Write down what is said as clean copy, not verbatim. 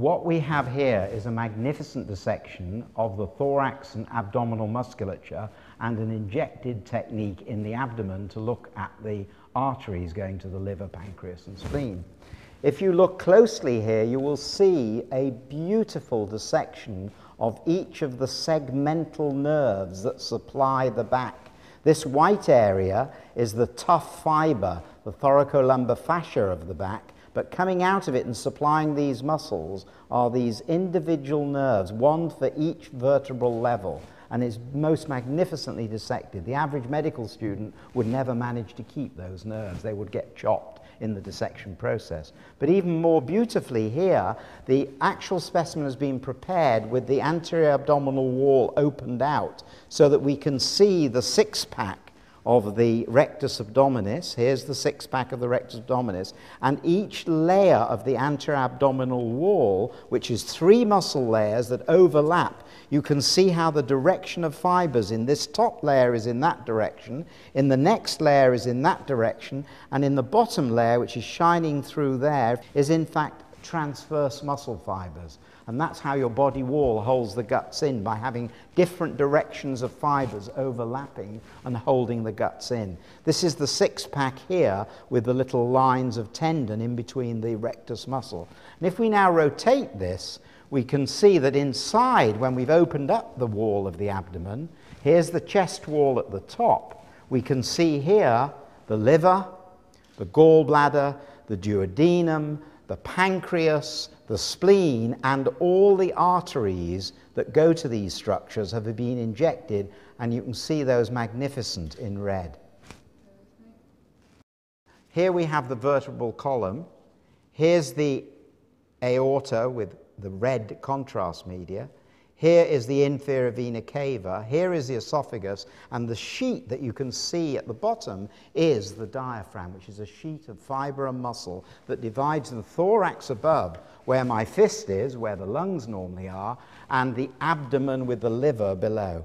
What we have here is a magnificent dissection of the thorax and abdominal musculature and an injected technique in the abdomen to look at the arteries going to the liver, pancreas and spleen. If you look closely here, you will see a beautiful dissection of each of the segmental nerves that supply the back. This white area is the tough fiber, the thoracolumbar fascia of the back, but coming out of it and supplying these muscles are these individual nerves, one for each vertebral level, and is most magnificently dissected. The average medical student would never manage to keep those nerves. They would get chopped in the dissection process. But even more beautifully here, the actual specimen has been prepared with the anterior abdominal wall opened out so that we can see the six-pack of the rectus abdominis. Here's the six-pack of the rectus abdominis, and each layer of the anterior abdominal wall, which is 3 muscle layers that overlap. You can see how the direction of fibers in this top layer is in that direction, in the next layer is in that direction, and in the bottom layer, which is shining through there, is in fact transverse muscle fibers. And that's how your body wall holds the guts in, by having different directions of fibers overlapping and holding the guts in. This is the six-pack here with the little lines of tendon in between the rectus muscle. And if we now rotate this, we can see that inside, when we've opened up the wall of the abdomen, here's the chest wall at the top. We can see here the liver, the gallbladder, the duodenum, the pancreas, the spleen, and all the arteries that go to these structures have been injected, and you can see those magnificent in red. Here we have the vertebral column. Here's the aorta with the red contrast media. Here is the inferior vena cava. Here is the esophagus, and the sheet that you can see at the bottom is the diaphragm, which is a sheet of fiber and muscle that divides the thorax above, where my fist is, where the lungs normally are, and the abdomen with the liver below.